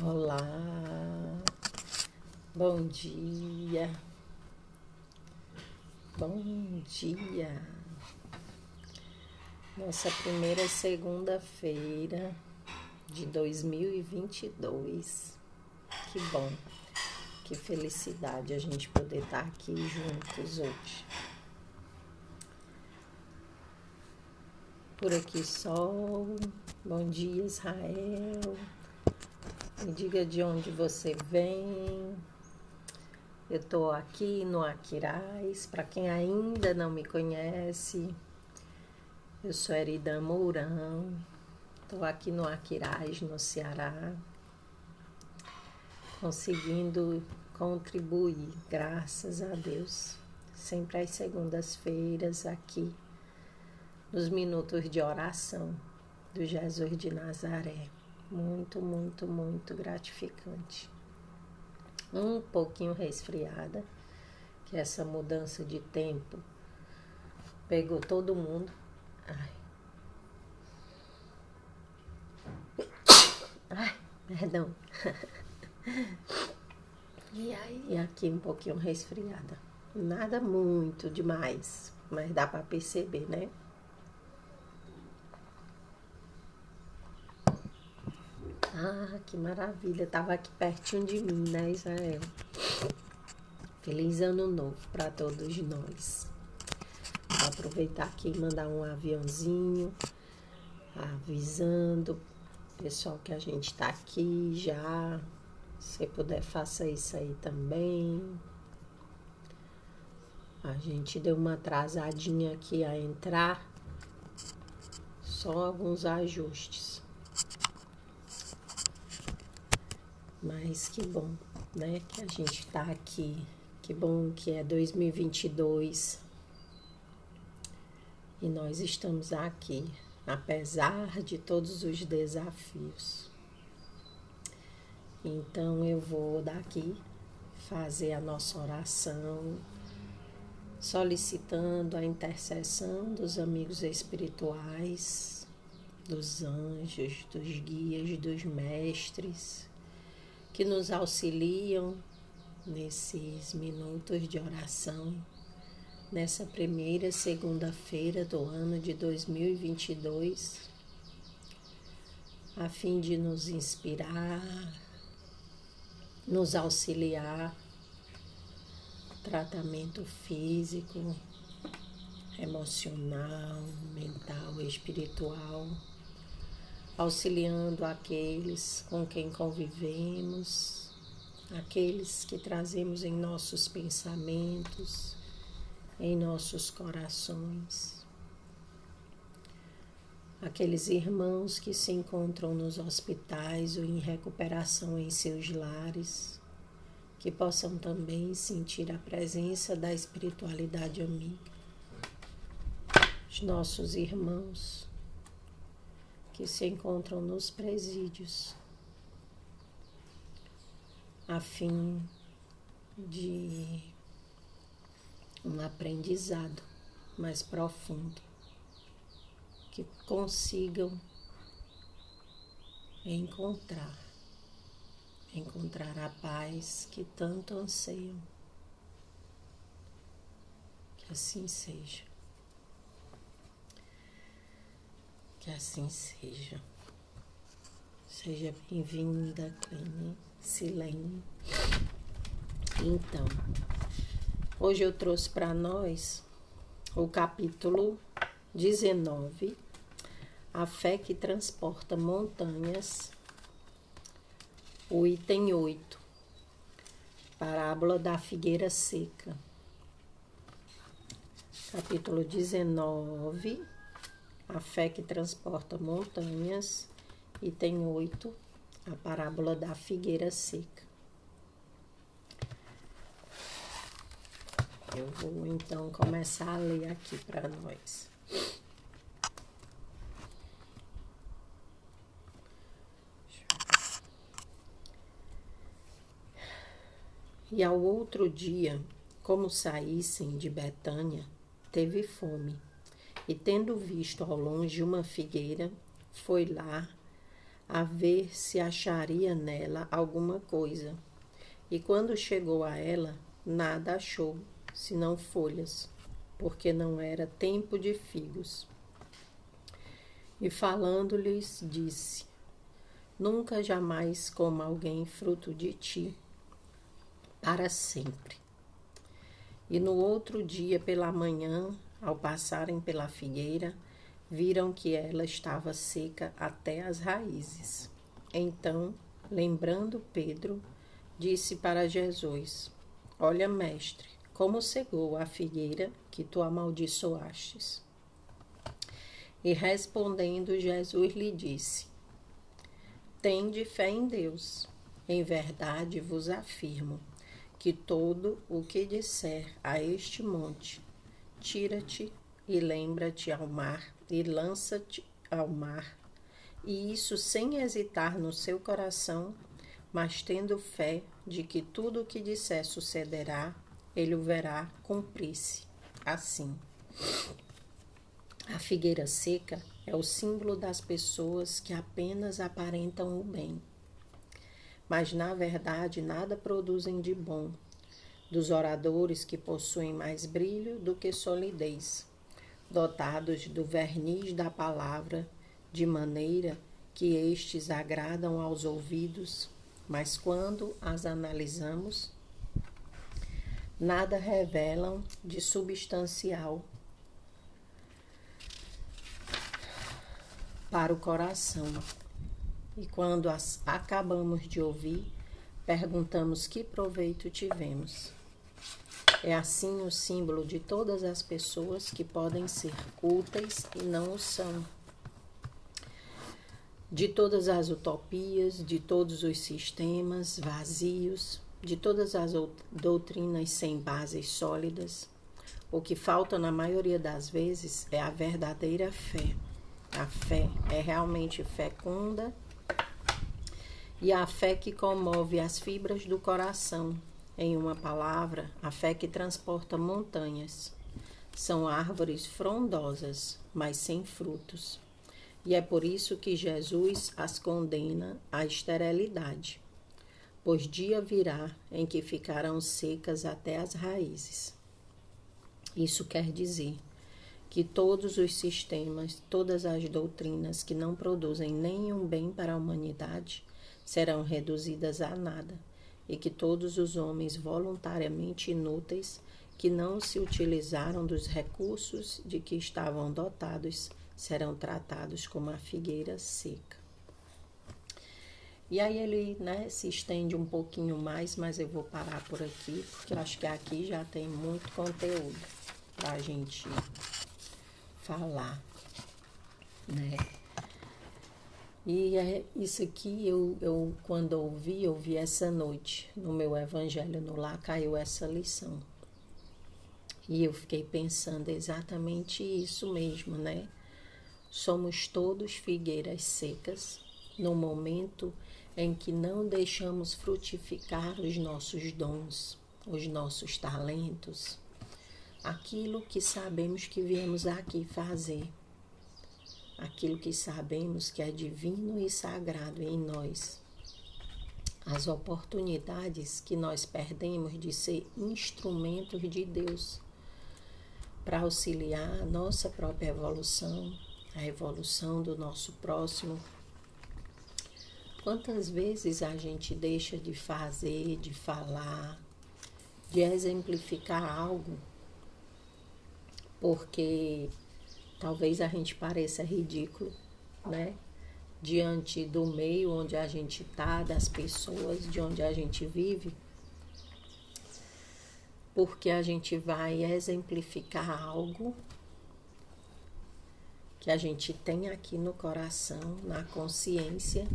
Olá, bom dia, bom dia. Nossa primeira segunda-feira de 2022. Que bom, que felicidade a gente poder estar aqui juntos hoje. Por aqui sol, bom dia Israel. Me diga de onde você vem. Eu estou aqui no Aquiraz. Para quem ainda não me conhece, eu sou Erida Mourão. Estou aqui no Aquiraz, no Ceará, conseguindo contribuir, graças a Deus, sempre às segundas-feiras aqui, nos minutos de oração do Jesus de Nazaré. Muito, muito, muito gratificante. Um pouquinho resfriada, que essa mudança de tempo pegou todo mundo. Ai, perdão. E aí, aqui um pouquinho resfriada. Nada muito demais, mas dá para perceber, né? Ah, que maravilha. Tava aqui pertinho de mim, né, Israel? Feliz ano novo para todos nós. Vou aproveitar aqui e mandar um aviãozinho avisando o pessoal que a gente tá aqui já. Se puder, faça isso aí também. A gente deu uma atrasadinha aqui a entrar. Só alguns ajustes. Mas que bom, né? Que a gente tá aqui. Que bom que é 2022. E nós estamos aqui, apesar de todos os desafios. Então eu vou daqui fazer a nossa oração, solicitando a intercessão dos amigos espirituais, dos anjos, dos guias, dos mestres, que nos auxiliam nesses minutos de oração, nessa primeira segunda-feira do ano de 2022, a fim de nos inspirar, nos auxiliar, tratamento físico, emocional, mental, espiritual, auxiliando aqueles com quem convivemos, aqueles que trazemos em nossos pensamentos, em nossos corações, aqueles irmãos que se encontram nos hospitais ou em recuperação em seus lares, que possam também sentir a presença da espiritualidade amiga, os nossos irmãos que se encontram nos presídios, a fim de um aprendizado mais profundo, que consigam encontrar a paz que tanto anseiam. Que assim seja. Que assim seja. Seja bem-vinda, Silene. Então, hoje eu trouxe para nós o capítulo 19, A Fé que Transporta Montanhas, o item 8, Parábola da Figueira Seca. Capítulo 19, A Fé que Transporta Montanhas, item 8, a Parábola da Figueira Seca. Eu vou então começar a ler aqui para nós. E ao outro dia, como saíssem de Betânia, teve fome, e tendo visto ao longe uma figueira, foi lá, a ver se acharia nela alguma coisa. E quando chegou a ela, nada achou, senão folhas, porque não era tempo de figos. E falando-lhes, disse: Nunca jamais coma alguém fruto de ti, para sempre. E no outro dia pela manhã, ao passarem pela figueira, viram que ela estava seca até as raízes. Então, lembrando Pedro, disse para Jesus: Olha, mestre, como cegou a figueira que tu amaldiçoastes. E respondendo, Jesus lhe disse: Tende fé em Deus. Em verdade vos afirmo que todo o que disser a este monte, tira-te e lembra-te ao mar e lança-te ao mar, e isso sem hesitar no seu coração, mas tendo fé de que tudo o que disser sucederá, ele o verá cumprir-se. Assim, a figueira seca é o símbolo das pessoas que apenas aparentam o bem, mas na verdade nada produzem de bom, dos oradores que possuem mais brilho do que solidez, dotados do verniz da palavra, de maneira que estes agradam aos ouvidos, mas quando as analisamos, nada revelam de substancial para o coração. E quando as acabamos de ouvir, perguntamos que proveito tivemos. É assim o símbolo de todas as pessoas que podem ser úteis e não o são. De todas as utopias, de todos os sistemas vazios, de todas as doutrinas sem bases sólidas, o que falta na maioria das vezes é a verdadeira fé. A fé é realmente fecunda e a fé que comove as fibras do coração. Em uma palavra, a fé que transporta montanhas. São árvores frondosas, mas sem frutos. E é por isso que Jesus as condena à esterilidade. Pois dia virá em que ficarão secas até as raízes. Isso quer dizer que todos os sistemas, todas as doutrinas que não produzem nenhum bem para a humanidade serão reduzidas a nada, e que todos os homens voluntariamente inúteis que não se utilizaram dos recursos de que estavam dotados serão tratados como a figueira seca. E aí ele, se estende um pouquinho mais, mas eu vou parar por aqui, porque eu acho que aqui já tem muito conteúdo para a gente falar, né? E é isso aqui, eu quando ouvi essa noite, no meu evangelho no lar, caiu essa lição. E eu fiquei pensando exatamente isso mesmo, né? Somos todos figueiras secas no momento em que não deixamos frutificar os nossos dons, os nossos talentos, aquilo que sabemos que viemos aqui fazer. Aquilo que sabemos que é divino e sagrado em nós. As oportunidades que nós perdemos de ser instrumentos de Deus para auxiliar a nossa própria evolução, a evolução do nosso próximo. Quantas vezes a gente deixa de fazer, de falar, de exemplificar algo, porque talvez a gente pareça ridículo, né? Diante do meio onde a gente está, das pessoas, de onde a gente vive, porque a gente vai exemplificar algo que a gente tem aqui no coração, na consciência,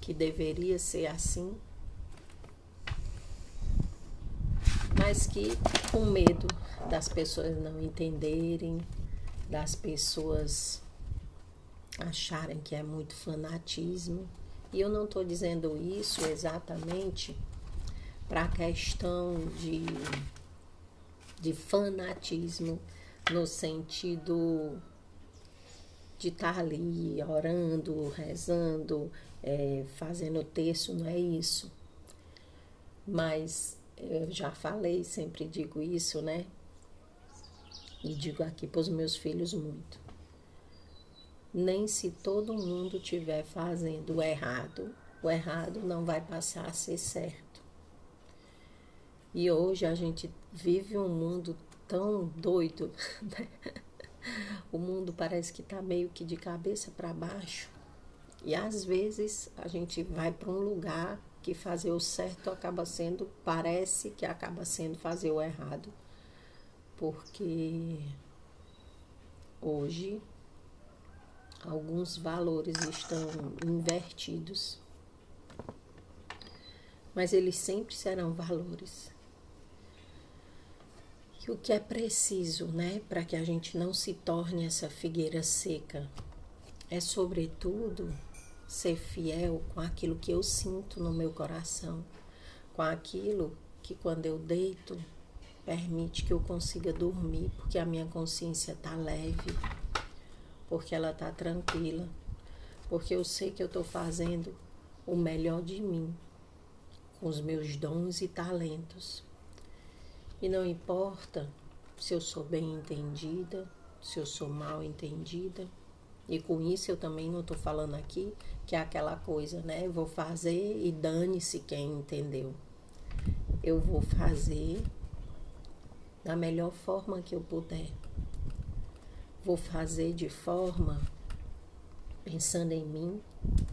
que deveria ser assim, mas que com medo das pessoas não entenderem, das pessoas acharem que é muito fanatismo. E eu não estou dizendo isso exatamente para a questão de fanatismo no sentido de estar ali orando, rezando, fazendo terço, não é isso. Mas eu já falei, sempre digo isso, né? E digo aqui para os meus filhos muito. Nem se todo mundo estiver fazendo o errado não vai passar a ser certo. E hoje a gente vive um mundo tão doido, né? O mundo parece que está meio que de cabeça para baixo. E às vezes a gente vai para um lugar que fazer o certo parece que acaba sendo fazer o errado. Porque hoje alguns valores estão invertidos. Mas eles sempre serão valores. E o que é preciso, né, para que a gente não se torne essa figueira seca, é sobretudo ser fiel com aquilo que eu sinto no meu coração, com aquilo que quando eu deito, permite que eu consiga dormir, porque a minha consciência está leve, porque ela está tranquila, porque eu sei que eu estou fazendo o melhor de mim, com os meus dons e talentos. E não importa se eu sou bem entendida, se eu sou mal entendida. E com isso eu também não estou falando aqui que é aquela coisa, né? Eu vou fazer e dane-se quem entendeu. Eu vou fazer da melhor forma que eu puder. Vou fazer de forma pensando em mim,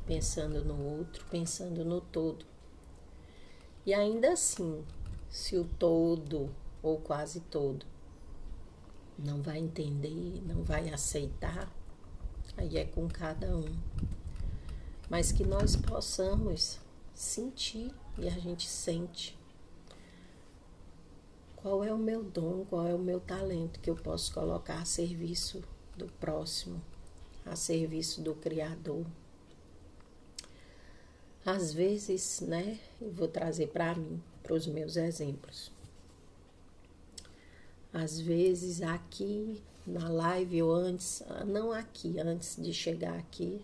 pensando no outro, pensando no todo. E ainda assim, se o todo, ou quase todo, não vai entender, não vai aceitar, aí é com cada um. Mas que nós possamos sentir, e a gente sente, qual é o meu dom, qual é o meu talento que eu posso colocar a serviço do próximo, a serviço do Criador. Às vezes, né, eu vou trazer para mim, para os meus exemplos. Às vezes aqui na live ou antes, não aqui, antes de chegar aqui,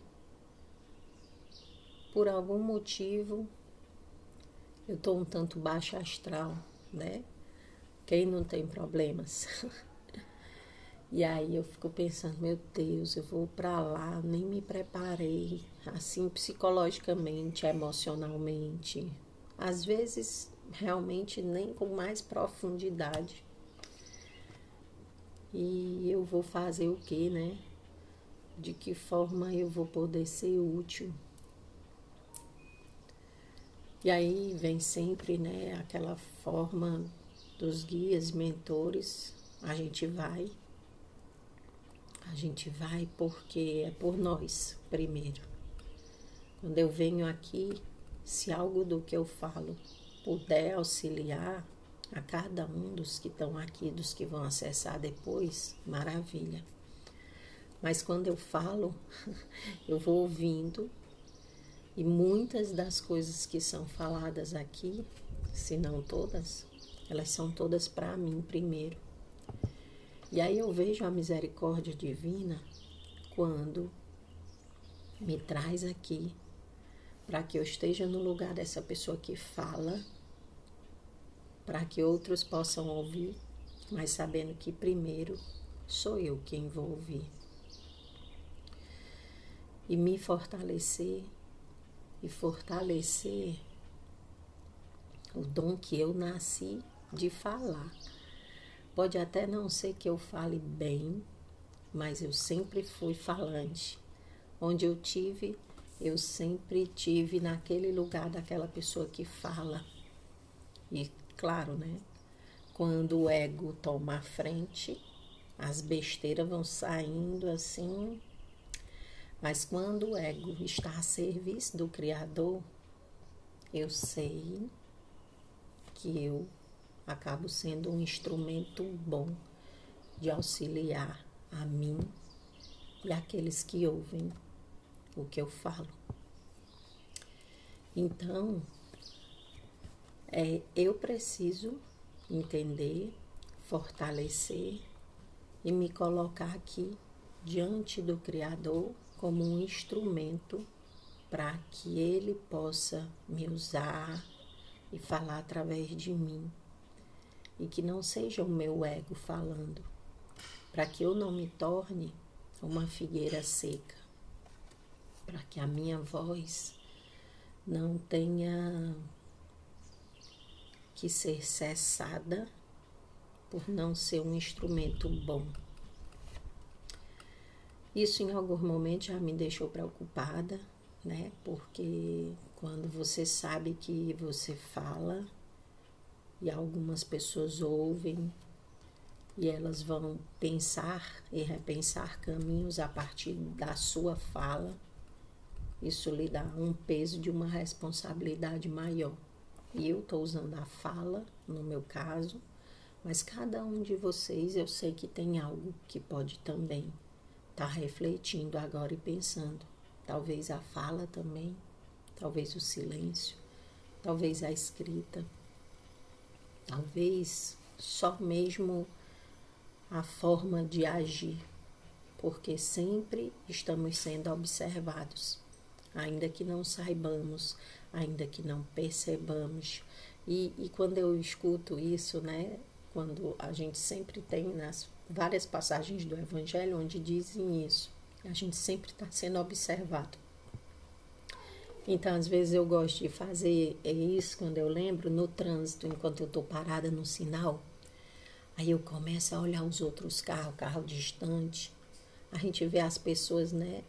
por algum motivo eu estou um tanto baixa astral, né? Quem não tem problemas? E aí eu fico pensando, meu Deus, eu vou para lá, nem me preparei, assim, psicologicamente, emocionalmente. Às vezes, realmente, nem com mais profundidade. E eu vou fazer o quê, né? De que forma eu vou poder ser útil? E aí vem sempre, né, aquela forma dos guias, mentores, a gente vai porque é por nós, primeiro. Quando eu venho aqui, se algo do que eu falo puder auxiliar a cada um dos que estão aqui, dos que vão acessar depois, maravilha. Mas quando eu falo, eu vou ouvindo, e muitas das coisas que são faladas aqui, se não todas, elas são todas para mim primeiro. E aí eu vejo a misericórdia divina quando me traz aqui para que eu esteja no lugar dessa pessoa que fala, para que outros possam ouvir, mas sabendo que primeiro sou eu quem vou ouvir. E me fortalecer e fortalecer o dom que eu nasci de falar. Pode até não ser que eu fale bem, mas eu sempre fui falante. Onde eu sempre tive naquele lugar daquela pessoa que fala. E claro, né? Quando o ego toma a frente, as besteiras vão saindo assim. Mas quando o ego está a serviço do Criador, eu sei que eu acabo sendo um instrumento bom de auxiliar a mim e aqueles que ouvem o que eu falo. Então, eu preciso entender, fortalecer e me colocar aqui diante do Criador como um instrumento para que Ele possa me usar e falar através de mim. E que não seja o meu ego falando, para que eu não me torne uma figueira seca, para que a minha voz não tenha que ser cessada por não ser um instrumento bom. Isso em algum momento já me deixou preocupada, né? Porque quando você sabe que você fala e algumas pessoas ouvem e elas vão pensar e repensar caminhos a partir da sua fala, isso lhe dá um peso de uma responsabilidade maior. E eu estou usando a fala, no meu caso, mas cada um de vocês eu sei que tem algo que pode também estar refletindo agora e pensando. Talvez a fala também, talvez o silêncio, talvez a escrita, talvez só mesmo a forma de agir, porque sempre estamos sendo observados, ainda que não saibamos, ainda que não percebamos. E quando eu escuto isso, né, quando a gente sempre tem nas várias passagens do Evangelho onde dizem isso, a gente sempre está sendo observado. Então, às vezes eu gosto de fazer isso quando eu lembro no trânsito, enquanto eu estou parada no sinal. Aí eu começo a olhar os outros carros, carro distante. A gente vê as pessoas, né,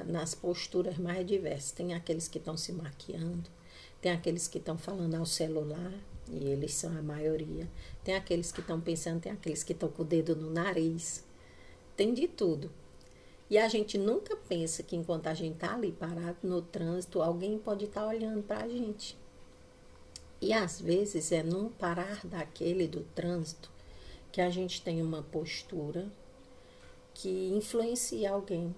nas posturas mais diversas. Tem aqueles que estão se maquiando, tem aqueles que estão falando ao celular, e eles são a maioria. Tem aqueles que estão pensando, tem aqueles que estão com o dedo no nariz. Tem de tudo. E a gente nunca pensa que enquanto a gente está ali parado no trânsito, alguém pode estar olhando para a gente. E às vezes é num parar daquele do trânsito que a gente tem uma postura que influencia alguém.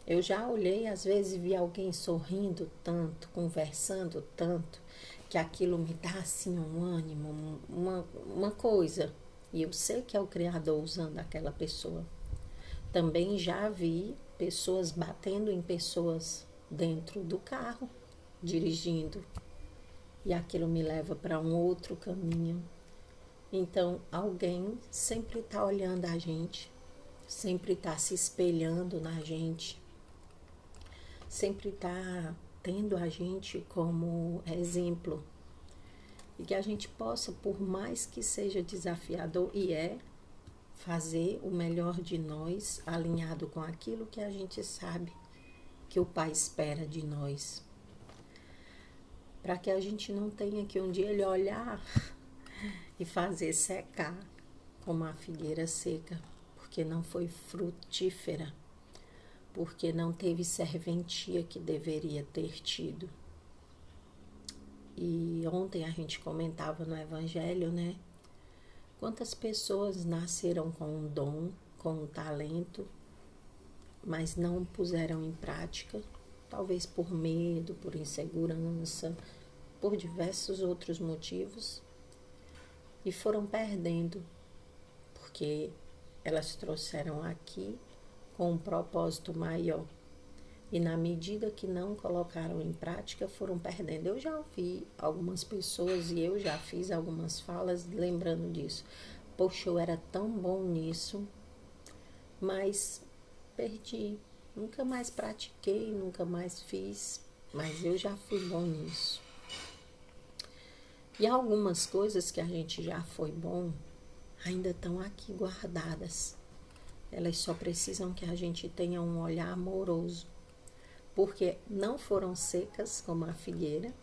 Eu já olhei, às vezes, e vi alguém sorrindo tanto, conversando tanto, que aquilo me dá assim um ânimo, uma coisa. E eu sei que é o Criador usando aquela pessoa. Também já vi pessoas batendo em pessoas dentro do carro, dirigindo. E aquilo me leva para um outro caminho. Então, alguém sempre está olhando a gente, sempre está se espelhando na gente, sempre está tendo a gente como exemplo. E que a gente possa, por mais que seja desafiador, e fazer o melhor de nós, alinhado com aquilo que a gente sabe que o Pai espera de nós. Para que a gente não tenha que um dia ele olhar e fazer secar como a figueira seca, porque não foi frutífera, porque não teve serventia que deveria ter tido. E ontem a gente comentava no Evangelho, né? Quantas pessoas nasceram com um dom, com um talento, mas não puseram em prática, talvez por medo, por insegurança, por diversos outros motivos, e foram perdendo, porque elas trouxeram aqui com um propósito maior. E na medida que não colocaram em prática, foram perdendo. Eu já ouvi algumas pessoas e eu já fiz algumas falas lembrando disso. Poxa, eu era tão bom nisso, mas perdi. Nunca mais pratiquei, nunca mais fiz, mas eu já fui bom nisso. E algumas coisas que a gente já foi bom ainda estão aqui guardadas. Elas só precisam que a gente tenha um olhar amoroso, porque não foram secas como a figueira,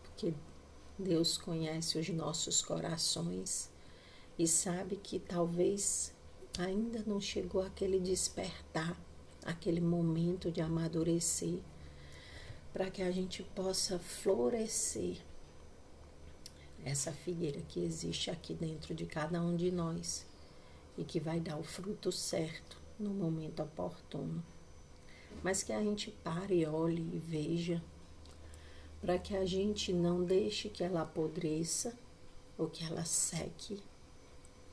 porque Deus conhece os nossos corações e sabe que talvez ainda não chegou aquele despertar, aquele momento de amadurecer, para que a gente possa florescer essa figueira que existe aqui dentro de cada um de nós e que vai dar o fruto certo no momento oportuno. Mas que a gente pare, olhe e veja, para que a gente não deixe que ela apodreça ou que ela seque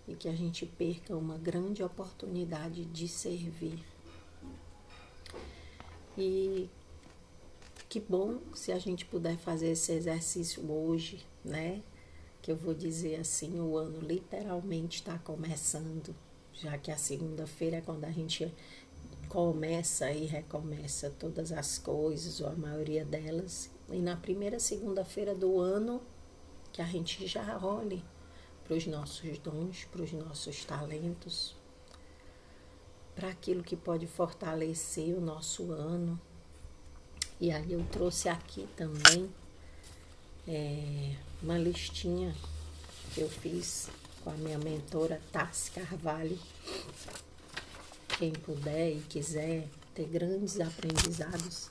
e que a gente perca uma grande oportunidade de servir E que bom se a gente puder fazer esse exercício hoje, né? Que eu vou dizer assim, o ano literalmente está começando, já que a segunda-feira é quando a gente começa e recomeça todas as coisas, ou a maioria delas. E na primeira segunda-feira do ano, que a gente já olhe para os nossos dons, para os nossos talentos, para aquilo que pode fortalecer o nosso ano. E aí eu trouxe aqui também uma listinha que eu fiz com a minha mentora Tassi Carvalho. Quem puder e quiser ter grandes aprendizados,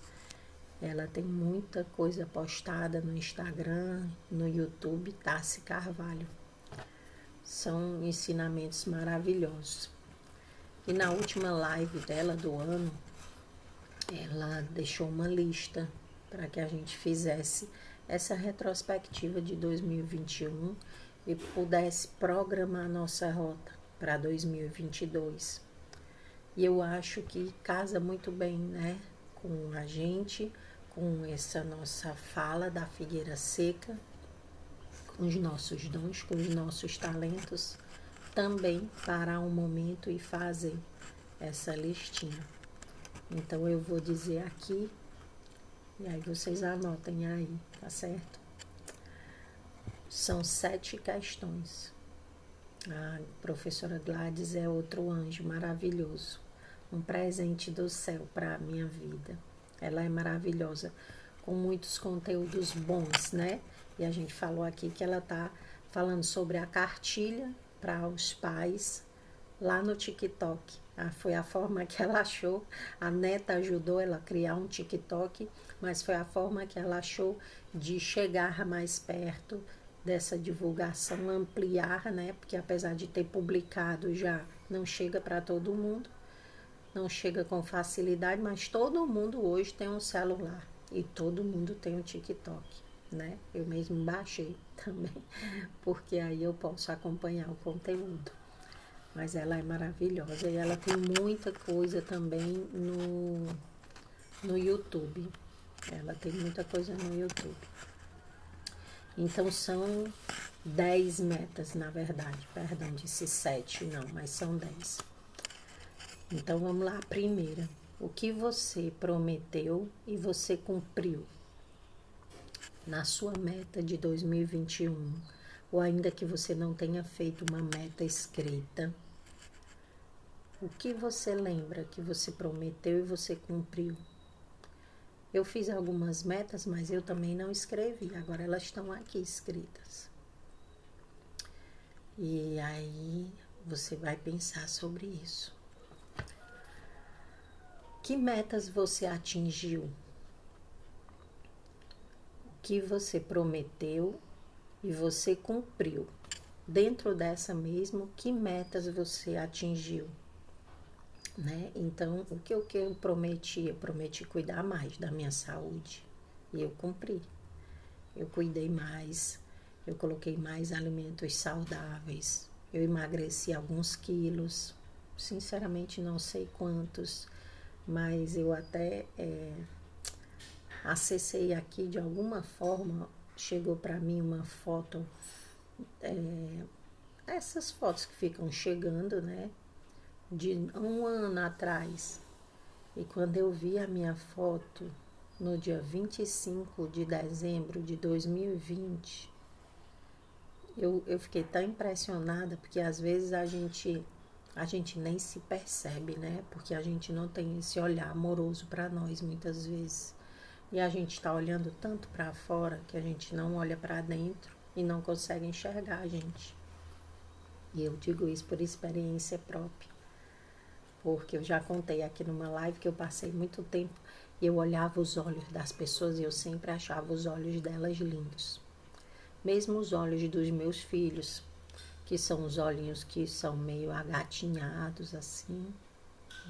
ela tem muita coisa postada no Instagram, no YouTube, Tassi Carvalho. São ensinamentos maravilhosos. E na última live dela do ano, ela deixou uma lista para que a gente fizesse essa retrospectiva de 2021 e pudesse programar nossa rota para 2022. E eu acho que casa muito bem, né, com a gente, com essa nossa fala da figueira seca, com os nossos dons, com os nossos talentos, também parar um momento e fazer essa listinha. Então eu vou dizer aqui, e aí vocês anotem aí, tá certo? São 7 questões. A professora Gladys é outro anjo maravilhoso, um presente do céu para a minha vida. Ela é maravilhosa, com muitos conteúdos bons, né? E a gente falou aqui que ela tá falando sobre a cartilha para os pais lá no TikTok. Foi a forma que ela achou, a neta ajudou ela a criar um TikTok, mas foi a forma que ela achou de chegar mais perto dessa divulgação, ampliar, né? Porque apesar de ter publicado já, não chega para todo mundo, não chega com facilidade, mas todo mundo hoje tem um celular e todo mundo tem um TikTok, né? Eu mesmo baixei também, porque aí eu posso acompanhar o conteúdo. Mas ela é maravilhosa e ela tem muita coisa também no YouTube. Ela tem muita coisa no YouTube. Então são 10 metas, na verdade. Perdão, disse 7, não, mas são 10. Então vamos lá, a primeira. O que você prometeu e você cumpriu na sua meta de 2021, ou ainda que você não tenha feito uma meta escrita, o que você lembra que você prometeu e você cumpriu? Eu fiz algumas metas, mas eu também não escrevi, agora elas estão aqui escritas. E aí você vai pensar sobre isso. Que metas você atingiu? O que você prometeu e você cumpriu? Dentro dessa mesmo, que metas você atingiu? Né? Então, o que eu prometi? Eu prometi cuidar mais da minha saúde e eu cumpri. Eu cuidei mais, eu coloquei mais alimentos saudáveis, eu emagreci alguns quilos, sinceramente não sei quantos, mas eu até acessei aqui de alguma forma, chegou para mim uma foto, essas fotos que ficam chegando, né? De um ano atrás. E quando eu vi a minha foto no dia 25 de dezembro de 2020, eu fiquei tão impressionada, porque às vezes a gente nem se percebe, né? Porque a gente não tem esse olhar amoroso para nós muitas vezes. E a gente está olhando tanto para fora que a gente não olha para dentro e não consegue enxergar a gente. E eu digo isso por experiência própria. Porque eu já contei aqui numa live que eu passei muito tempo e eu olhava os olhos das pessoas e eu sempre achava os olhos delas lindos. Mesmo os olhos dos meus filhos, que são os olhinhos que são meio agatinhados assim,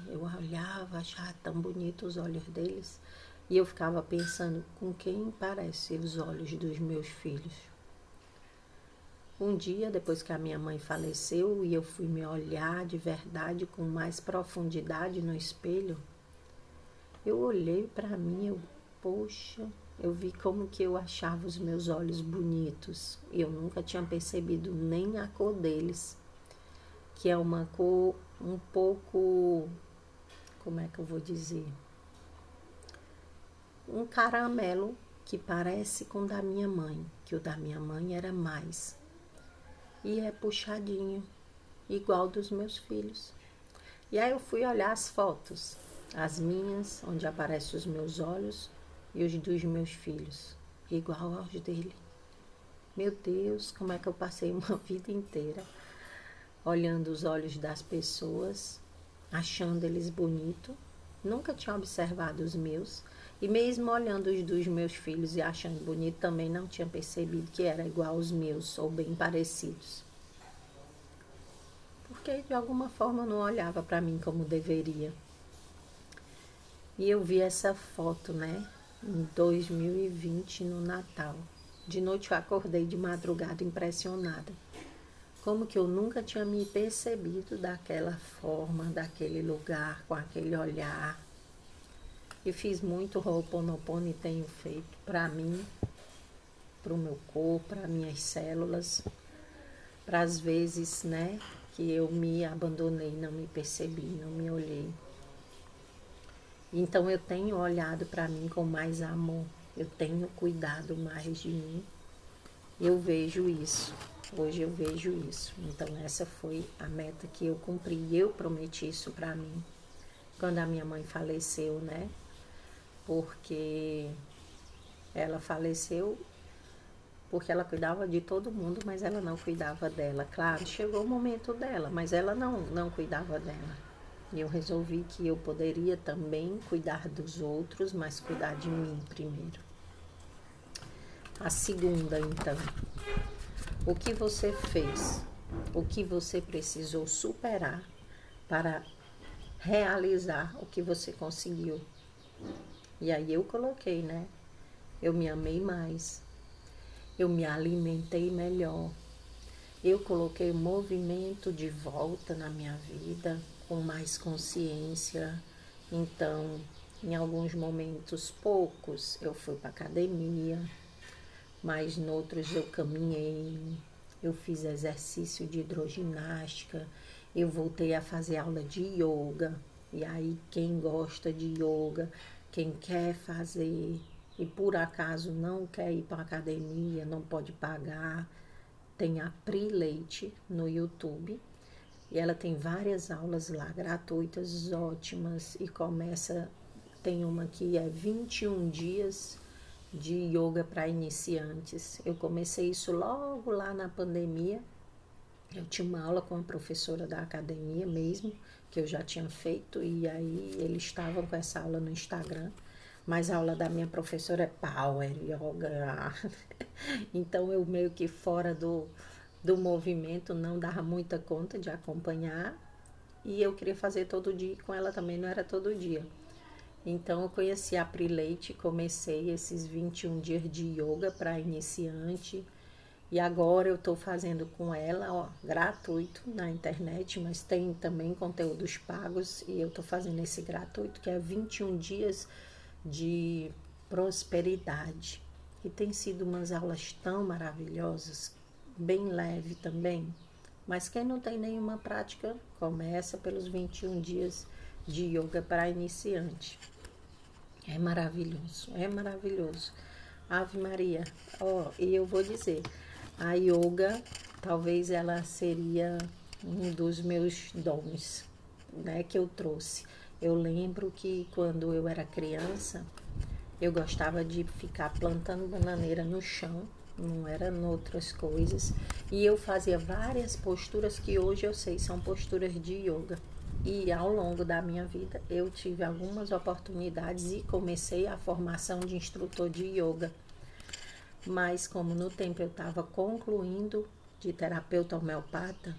eu olhava, achava tão bonitos os olhos deles e eu ficava pensando com quem parecem os olhos dos meus filhos. Um dia, depois que a minha mãe faleceu e eu fui me olhar de verdade com mais profundidade no espelho, Eu olhei para mim, poxa, eu vi como que eu achava os meus olhos bonitos. E eu nunca tinha percebido nem a cor deles, que é uma cor um pouco, como é que eu vou dizer? Um caramelo que parece com o da minha mãe, que o da minha mãe era mais. E é puxadinho, igual dos meus filhos. E aí eu fui olhar as fotos, as minhas, onde aparecem os meus olhos, e os dos meus filhos, igual aos dele. Meu Deus, como é que eu passei uma vida inteira olhando os olhos das pessoas, achando eles bonitos. Nunca tinha observado os meus. E mesmo olhando os dos meus filhos e achando bonito, também não tinha percebido que era igual aos meus, ou bem parecidos. Porque de alguma forma não olhava para mim como deveria. E eu vi essa foto, né, em 2020, no Natal. De noite eu acordei de madrugada impressionada. Como que eu nunca tinha me percebido daquela forma, daquele lugar, com aquele olhar. E fiz muito Ho'oponopono e tenho feito para mim, para o meu corpo, para minhas células, para as vezes, né, que eu me abandonei, não me percebi, não me olhei. Então eu tenho olhado para mim com mais amor, eu tenho cuidado mais de mim. Eu vejo isso, hoje eu vejo isso. Então essa foi a meta que eu cumpri, eu prometi isso para mim. Quando a minha mãe faleceu, né? Porque ela faleceu porque ela cuidava de todo mundo, mas ela não cuidava dela. Claro, chegou o momento dela, mas ela não cuidava dela. E eu resolvi que eu poderia também cuidar dos outros, mas cuidar de mim primeiro. A segunda, então. O que você fez? O que você precisou superar para realizar o que você conseguiu? E aí eu coloquei, né? Eu me amei mais. Eu me alimentei melhor. Eu coloquei o movimento de volta na minha vida com mais consciência. Então, em alguns momentos, poucos, eu fui para academia, mas em outros eu caminhei, eu fiz exercício de hidroginástica, eu voltei a fazer aula de yoga. E aí, quem gosta de yoga, quem quer fazer e por acaso não quer ir para a academia, não pode pagar, tem a Pri Leite no YouTube. E ela tem várias aulas lá, gratuitas, ótimas. E tem uma que é 21 dias de yoga para iniciantes. Eu comecei isso logo lá na pandemia. Eu tinha uma aula com a professora da academia mesmo, que eu já tinha feito. E aí eles estavam com essa aula no Instagram. Mas a aula da minha professora é Power Yoga. Então eu meio que fora do movimento, não dava muita conta de acompanhar. E eu queria fazer todo dia, com ela também não era todo dia. Então eu conheci a Pri Leite, comecei esses 21 dias de yoga para iniciante. E agora eu estou fazendo com ela, ó, gratuito na internet, mas tem também conteúdos pagos. E eu estou fazendo esse gratuito, que é 21 dias de prosperidade. E tem sido umas aulas tão maravilhosas, bem leve também. Mas quem não tem nenhuma prática, começa pelos 21 dias de yoga para iniciante. É maravilhoso, é maravilhoso. Ave Maria. Ó, e eu vou dizer, a yoga, talvez ela seria um dos meus dons, né, que eu trouxe. Eu lembro que quando eu era criança, eu gostava de ficar plantando bananeira no chão, não era outras coisas. E eu fazia várias posturas que hoje eu sei são posturas de yoga. E ao longo da minha vida eu tive algumas oportunidades e comecei a formação de instrutor de yoga. Mas como no tempo eu estava concluindo de terapeuta homeopata,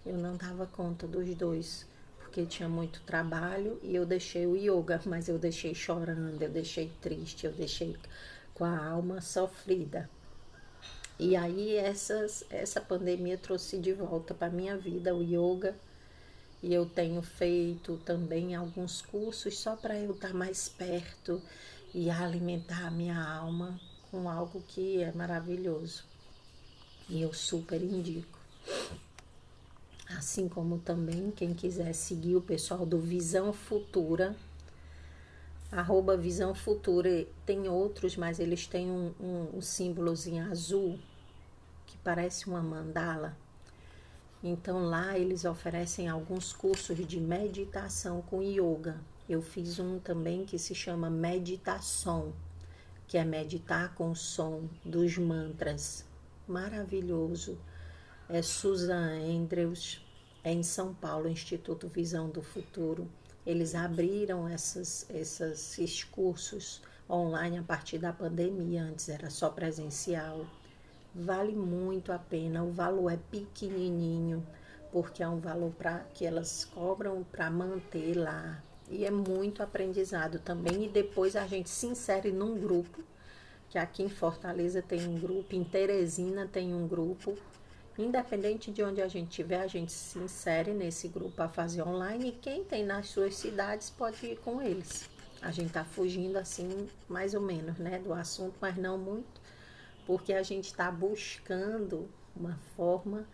eu não dava conta dos dois, porque tinha muito trabalho e eu deixei o yoga, mas eu deixei chorando, eu deixei triste, eu deixei com a alma sofrida. E aí essa pandemia trouxe de volta para minha vida o yoga E eu tenho feito também alguns cursos só para eu estar mais perto e alimentar a minha alma com algo que é maravilhoso. E eu super indico. Assim como também quem quiser seguir o pessoal do Visão Futura, @Visão Futura, tem outros, mas eles têm um símbolozinho azul que parece uma mandala. Então lá eles oferecem alguns cursos de meditação com yoga. Eu fiz um também que se chama Meditação, que é meditar com o som dos mantras. Maravilhoso. É Susan Andrews, é em São Paulo, Instituto Visão do Futuro. Eles abriram esses cursos online a partir da pandemia, antes era só presencial. Vale muito a pena, o valor é pequenininho, porque é um valor que elas cobram para manter lá. E é muito aprendizado também. E depois a gente se insere num grupo, que aqui em Fortaleza tem um grupo, em Teresina tem um grupo. Independente de onde a gente estiver, a gente se insere nesse grupo a fazer online. E quem tem nas suas cidades pode ir com eles. A gente está fugindo assim, mais ou menos, né, do assunto, mas não muito, porque a gente está buscando uma forma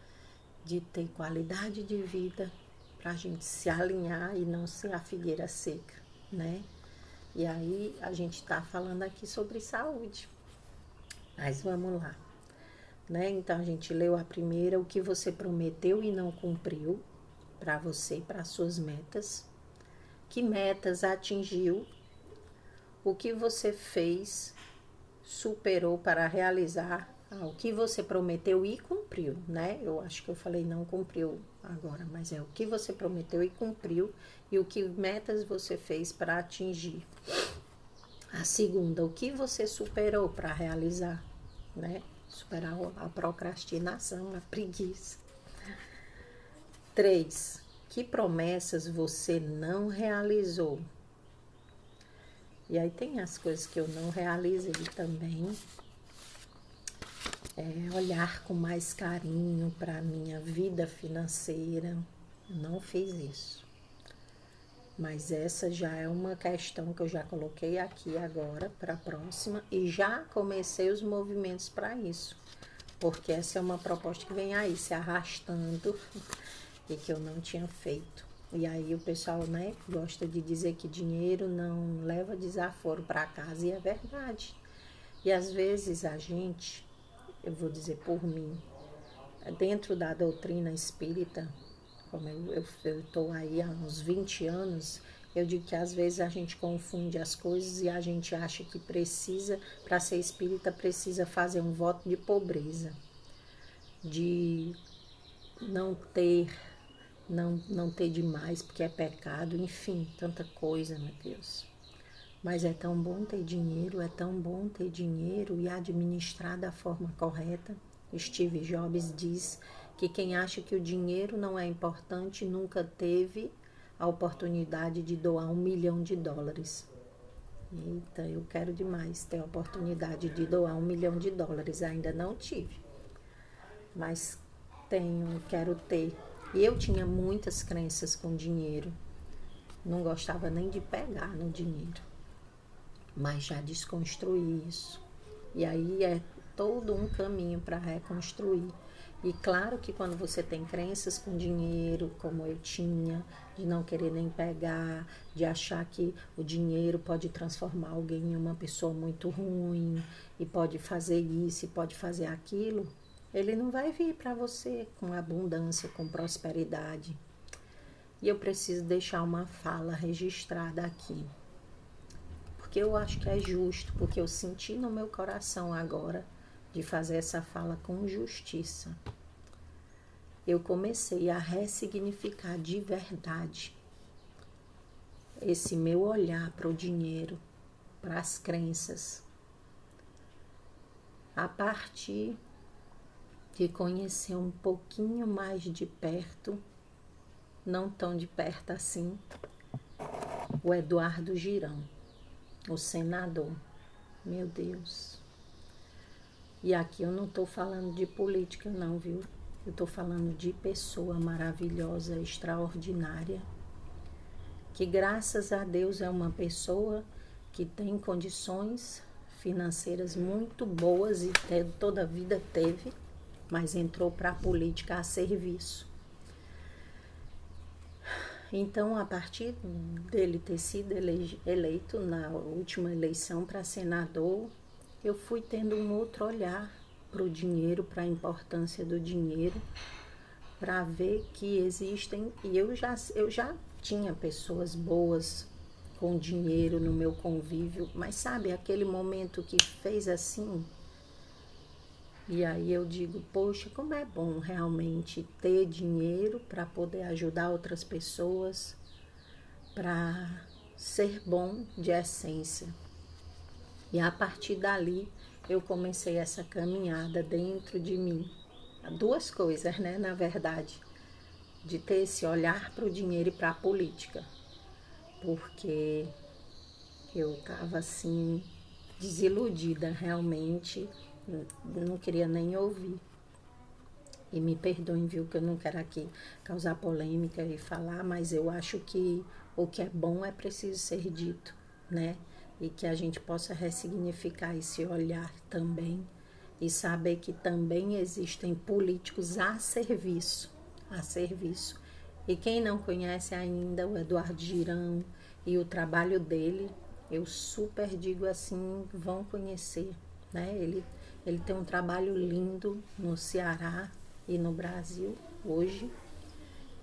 de ter qualidade de vida para a gente se alinhar e não ser a figueira seca, né? E aí a gente está falando aqui sobre saúde. Mas vamos lá, né? Então a gente leu a primeira, o que você prometeu e não cumpriu para você, para suas metas. Que metas atingiu? O que você fez, superou para realizar o que você prometeu e cumpriu, né? Eu acho que eu falei não cumpriu agora, mas é o que você prometeu e cumpriu e o que metas você fez para atingir. A segunda, o que você superou para realizar, né? Superar a procrastinação, a preguiça. 3, que promessas você não realizou? E aí tem as coisas que eu não realizei também. Olhar com mais carinho para a minha vida financeira. Eu não fiz isso. Mas essa já é uma questão que eu já coloquei aqui agora para a próxima e já comecei os movimentos para isso. Porque essa é uma proposta que vem aí se arrastando e que eu não tinha feito. E aí o pessoal, né, gosta de dizer que dinheiro não leva desaforo para casa, e é verdade. E às vezes a gente, eu vou dizer por mim, dentro da doutrina espírita, como eu estou aí há uns 20 anos, eu digo que às vezes a gente confunde as coisas e a gente acha que precisa, para ser espírita, precisa fazer um voto de pobreza, de não ter, não ter demais porque é pecado, enfim, tanta coisa, meu Deus. Mas é tão bom ter dinheiro, é tão bom ter dinheiro e administrar da forma correta. Steve Jobs diz que quem acha que o dinheiro não é importante nunca teve a oportunidade de doar $1 milhão. Eita, eu quero demais ter a oportunidade de doar $1 milhão, ainda não tive, mas quero ter. E eu tinha muitas crenças com dinheiro, não gostava nem de pegar no dinheiro, mas já desconstruí isso. E aí é todo um caminho para reconstruir. E claro que quando você tem crenças com dinheiro, como eu tinha, de não querer nem pegar, de achar que o dinheiro pode transformar alguém em uma pessoa muito ruim, e pode fazer isso, e pode fazer aquilo, ele não vai vir para você com abundância, com prosperidade. E eu preciso deixar uma fala registrada aqui, porque eu acho que é justo, porque eu senti no meu coração agora de fazer essa fala com justiça. Eu comecei a ressignificar de verdade esse meu olhar para o dinheiro, para as crenças, a partir de conhecer um pouquinho mais de perto, não tão de perto assim, o Eduardo Girão, o senador. Meu Deus. E aqui eu não estou falando de política não, viu? Eu estou falando de pessoa maravilhosa, extraordinária, que graças a Deus é uma pessoa que tem condições financeiras muito boas e toda a vida teve, mas entrou para a política a serviço. Então, a partir dele ter sido eleito na última eleição para senador, eu fui tendo um outro olhar para o dinheiro, para a importância do dinheiro, para ver que existem, e eu já tinha pessoas boas com dinheiro no meu convívio, mas sabe, aquele momento que fez assim, e aí eu digo, poxa, como é bom realmente ter dinheiro para poder ajudar outras pessoas, para ser bom de essência. E a partir dali eu comecei essa caminhada dentro de mim. Duas coisas, né, na verdade, de ter esse olhar para o dinheiro e para a política. Porque eu estava assim, desiludida realmente, não queria nem ouvir. E me perdoem, viu, que eu não quero aqui causar polêmica e falar, mas eu acho que o que é bom é preciso ser dito, né? E que a gente possa ressignificar esse olhar também e saber que também existem políticos a serviço, a serviço. E quem não conhece ainda o Eduardo Girão e o trabalho dele, eu super digo assim, vão conhecer, né? Ele tem um trabalho lindo no Ceará e no Brasil hoje.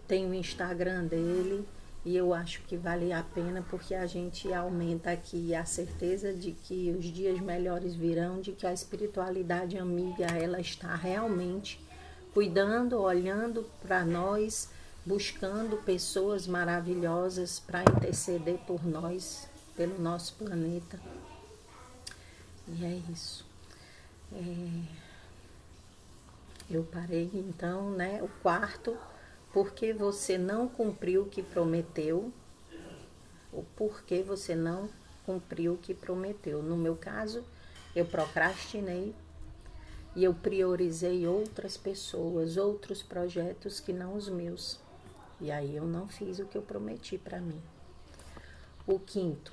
Tem o Instagram dele e eu acho que vale a pena porque a gente aumenta aqui a certeza de que os dias melhores virão, de que a espiritualidade amiga ela está realmente cuidando, olhando para nós, buscando pessoas maravilhosas para interceder por nós, pelo nosso planeta. E é isso. Eu parei então, né? O quarto, porque você não cumpriu o que prometeu, o porquê você não cumpriu o que prometeu. No meu caso, eu procrastinei e eu priorizei outras pessoas, outros projetos que não os meus. E aí eu não fiz o que eu prometi para mim. O quinto,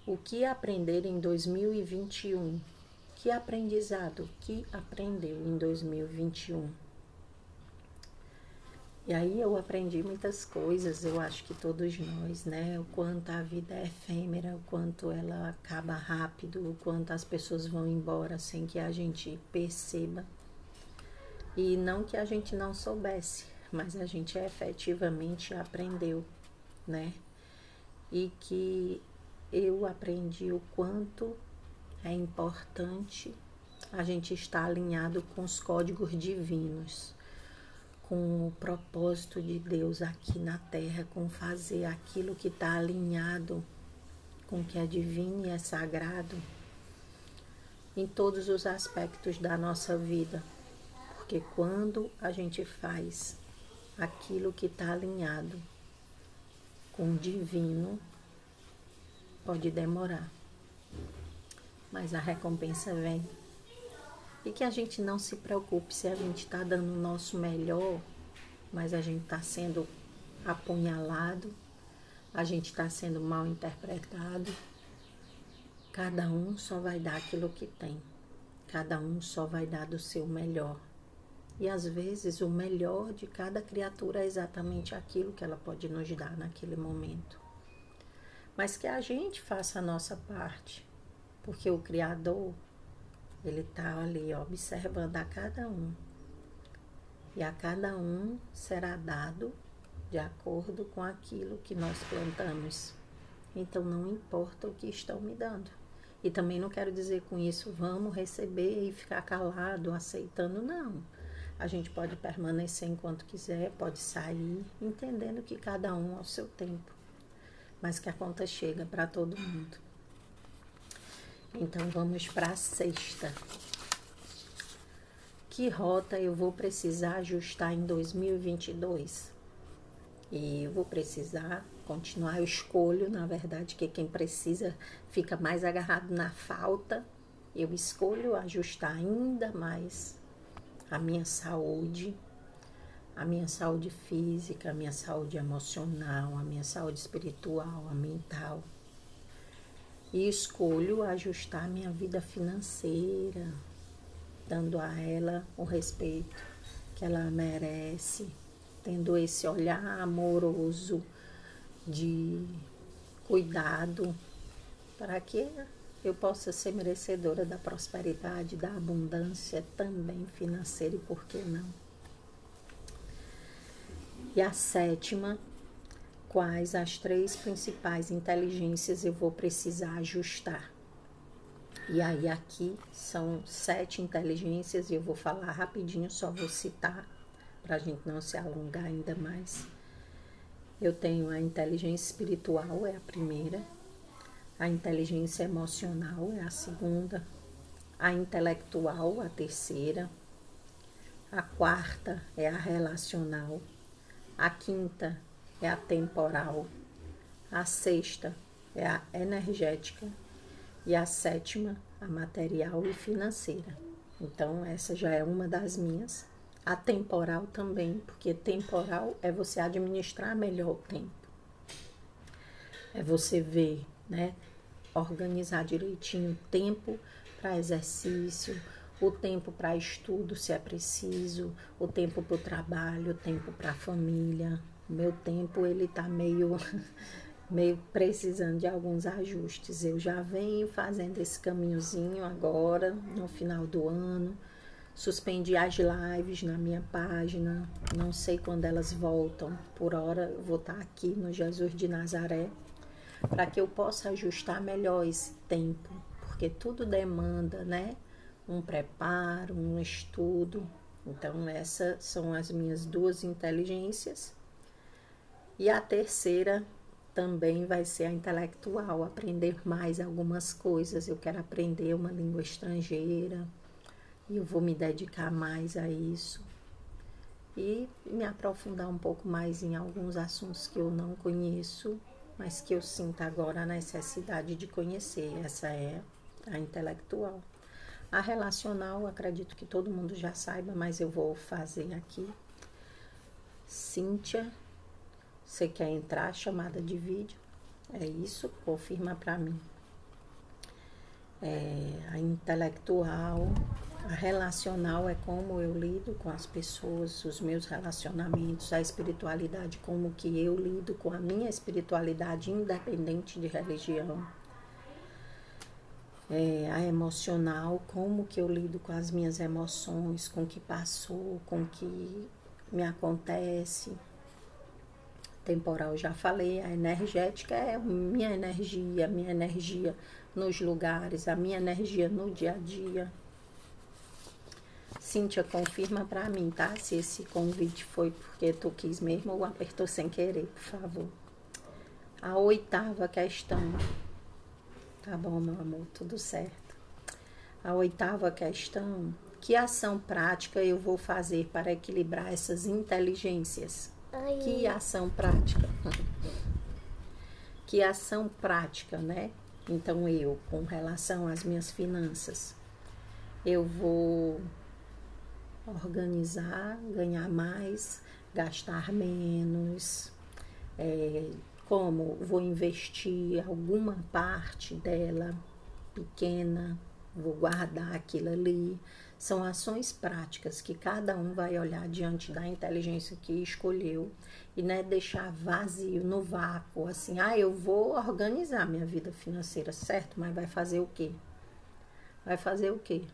o que aprender em 2021? Que aprendizado que aprendeu em 2021? E aí eu aprendi muitas coisas, eu acho que todos nós, né? O quanto a vida é efêmera, o quanto ela acaba rápido, o quanto as pessoas vão embora sem que a gente perceba. E não que a gente não soubesse, mas a gente efetivamente aprendeu, né? E que eu aprendi o quanto é importante a gente estar alinhado com os códigos divinos, com o propósito de Deus aqui na Terra, com fazer aquilo que está alinhado com o que é divino e é sagrado em todos os aspectos da nossa vida. Porque quando a gente faz aquilo que está alinhado com o divino, pode demorar, mas a recompensa vem. E que a gente não se preocupe se a gente está dando o nosso melhor, mas a gente está sendo apunhalado, a gente está sendo mal interpretado. Cada um só vai dar aquilo que tem. Cada um só vai dar do seu melhor. E às vezes o melhor de cada criatura é exatamente aquilo que ela pode nos dar naquele momento. Mas que a gente faça a nossa parte, porque o Criador, ele está ali observando a cada um. E a cada um será dado de acordo com aquilo que nós plantamos. Então não importa o que estão me dando. E também não quero dizer com isso, vamos receber e ficar calado, aceitando, não. A gente pode permanecer enquanto quiser, pode sair, entendendo que cada um ao seu tempo. Mas que a conta chega para todo mundo. Então vamos para a sexta. Que rota eu vou precisar ajustar em 2022? E eu vou precisar continuar, eu escolho, na verdade, que quem precisa fica mais agarrado na falta. Eu escolho ajustar ainda mais a minha saúde física, a minha saúde emocional, a minha saúde espiritual, a mental. E escolho ajustar minha vida financeira, dando a ela o respeito que ela merece, tendo esse olhar amoroso de cuidado, para que eu possa ser merecedora da prosperidade, da abundância também financeira, e por que não? E a sétima, quais as 3 principais inteligências eu vou precisar ajustar? E aí aqui são 7 inteligências e eu vou falar rapidinho, só vou citar para a gente não se alongar ainda mais. Eu tenho a inteligência espiritual, é a primeira, a inteligência emocional é a segunda, a intelectual, a terceira, a quarta é a relacional, a quinta é a temporal, a sexta é a energética e a sétima, a material e financeira. Então, essa já é uma das minhas. A temporal também, porque temporal é você administrar melhor o tempo. É você ver, né? Organizar direitinho o tempo para exercício, o tempo para estudo, se é preciso, o tempo para o trabalho, o tempo para a família. O meu tempo, ele tá meio precisando de alguns ajustes. Eu já venho fazendo esse caminhozinho agora, no final do ano. Suspendi as lives na minha página, não sei quando elas voltam. Por hora eu vou estar aqui no Jesus de Nazaré, para que eu possa ajustar melhor esse tempo, porque tudo demanda, né? Um preparo, um estudo. Então essas são as minhas 2 inteligências. E a terceira também vai ser a intelectual, aprender mais algumas coisas. Eu quero aprender uma língua estrangeira e eu vou me dedicar mais a isso e me aprofundar um pouco mais em alguns assuntos que eu não conheço, mas que eu sinto agora a necessidade de conhecer. Essa é a intelectual. A relacional, acredito que todo mundo já saiba, mas eu vou fazer aqui. Cíntia, você quer entrar? Chamada de vídeo. É isso? Confirma para mim. A intelectual, a relacional é como eu lido com as pessoas, os meus relacionamentos, a espiritualidade, como que eu lido com a minha espiritualidade, independente de religião. A emocional, como que eu lido com as minhas emoções, com o que passou, com o que me acontece. Temporal, já falei. A energética é minha energia nos lugares, a minha energia no dia a dia. Cíntia, confirma pra mim, tá? Se esse convite foi porque tu quis mesmo ou apertou sem querer, por favor. A 8ª questão. Tá bom, meu amor, tudo certo. A 8ª questão. Que ação prática eu vou fazer para equilibrar essas inteligências? Ai. Que ação prática? Que ação prática, né? Então, eu, com relação às minhas finanças, eu vou organizar, ganhar mais, gastar menos. Como vou investir alguma parte dela pequena, vou guardar aquilo ali. São ações práticas que cada um vai olhar diante da inteligência que escolheu e não é deixar vazio, no vácuo, assim, eu vou organizar minha vida financeira, certo? Mas vai fazer o quê? Vai fazer o quê?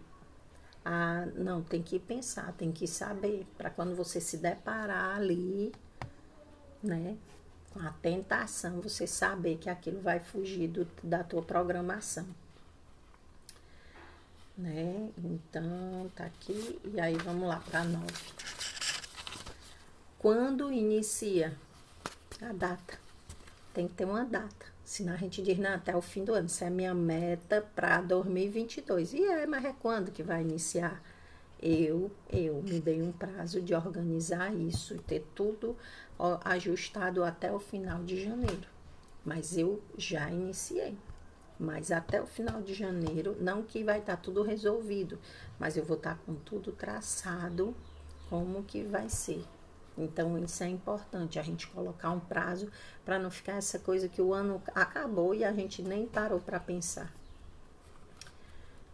Não, tem que pensar, tem que saber, para quando você se deparar ali, né, com a tentação, você saber que aquilo vai fugir da tua programação. Né? Então, tá aqui, e aí vamos lá para 9. Quando inicia a data? Tem que ter uma data, senão a gente diz, não, até o fim do ano, isso é minha meta para 2022. Mas é quando que vai iniciar? Eu me dei um prazo de organizar isso e ter tudo ajustado até o final de janeiro, mas eu já iniciei. Mas até o final de janeiro, não que vai estar tudo resolvido, mas eu vou estar com tudo traçado, como que vai ser. Então, isso é importante, a gente colocar um prazo para não ficar essa coisa que o ano acabou e a gente nem parou para pensar.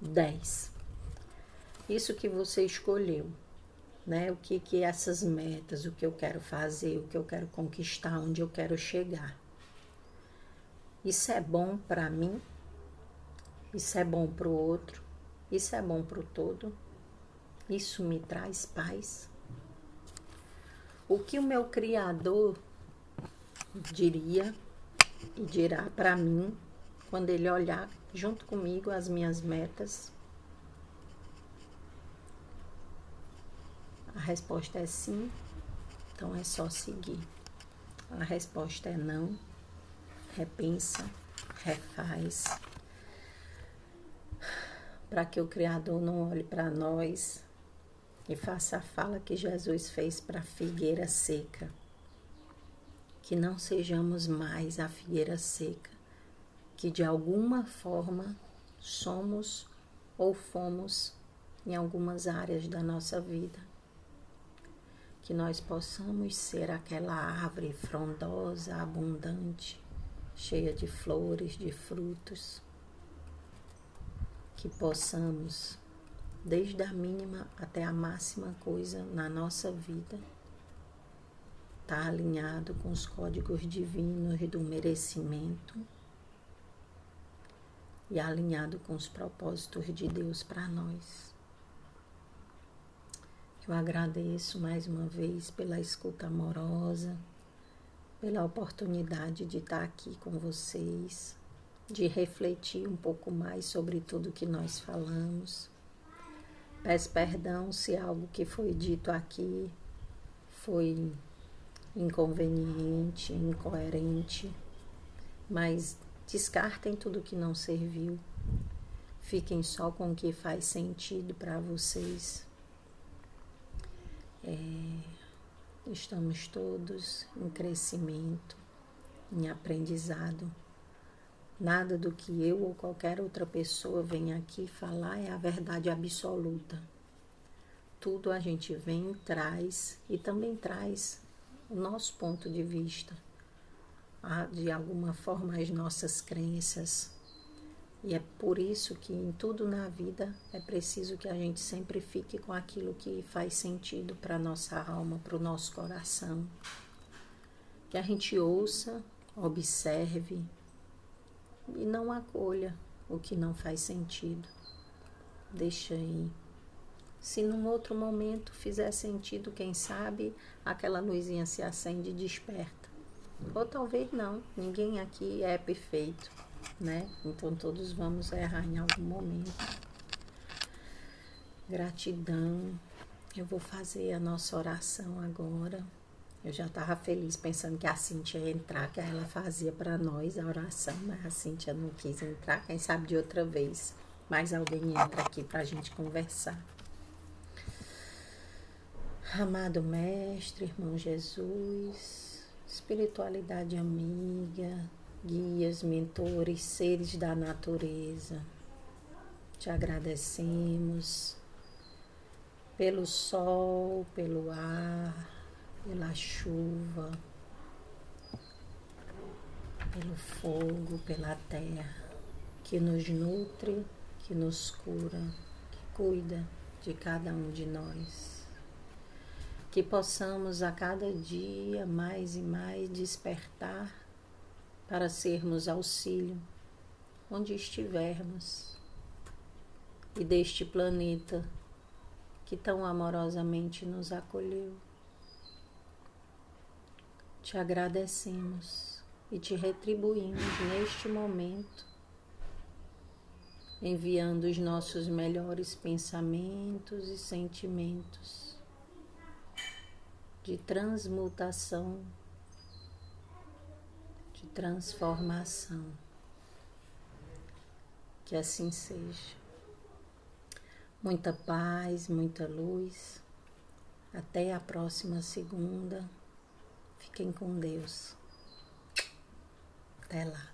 10. Isso que você escolheu, né? O que essas metas, o que eu quero fazer, o que eu quero conquistar, onde eu quero chegar. Isso é bom para mim? Isso é bom para o outro? Isso é bom para o todo? Isso me traz paz? O que o meu Criador diria e dirá para mim quando ele olhar junto comigo as minhas metas? A resposta é sim, então é só seguir. A resposta é não, repensa, refaz, para que o Criador não olhe para nós e faça a fala que Jesus fez para a figueira seca. Que não sejamos mais a figueira seca, que de alguma forma somos ou fomos em algumas áreas da nossa vida. Que nós possamos ser aquela árvore frondosa, abundante, cheia de flores, de frutos. Que possamos, desde a mínima até a máxima coisa na nossa vida, estar alinhado com os códigos divinos do merecimento e alinhado com os propósitos de Deus para nós. Eu agradeço mais uma vez pela escuta amorosa, pela oportunidade de estar aqui com vocês, de refletir um pouco mais sobre tudo que nós falamos. Peço perdão se algo que foi dito aqui foi inconveniente, incoerente, mas descartem tudo que não serviu. Fiquem só com o que faz sentido para vocês. Estamos todos em crescimento, em aprendizado. Nada do que eu ou qualquer outra pessoa venha aqui falar é a verdade absoluta. Tudo a gente vem e traz, e também traz o nosso ponto de vista, de alguma forma as nossas crenças. E é por isso que em tudo na vida é preciso que a gente sempre fique com aquilo que faz sentido para a nossa alma, para o nosso coração. Que a gente ouça, observe e não acolha o que não faz sentido. Deixa aí. Se num outro momento fizer sentido, quem sabe, aquela luzinha se acende e desperta. Ou talvez não, ninguém aqui é perfeito, né? Então todos vamos errar em algum momento. Gratidão. Eu vou fazer a nossa oração agora. Eu já estava feliz pensando que a Cíntia ia entrar, que ela fazia para nós a oração, mas a Cíntia não quis entrar, quem sabe de outra vez. Mais alguém entra aqui para a gente conversar. Amado Mestre, Irmão Jesus, espiritualidade amiga, guias, mentores, seres da natureza, te agradecemos pelo sol, pelo ar, pela chuva, pelo fogo, pela terra, que nos nutre, que nos cura, que cuida de cada um de nós. Que possamos a cada dia mais e mais despertar para sermos auxílio onde estivermos e deste planeta que tão amorosamente nos acolheu. Te agradecemos e te retribuímos neste momento, enviando os nossos melhores pensamentos e sentimentos de transmutação, de transformação. Que assim seja. Muita paz, muita luz. Até a próxima segunda. Fiquem com Deus. Até lá.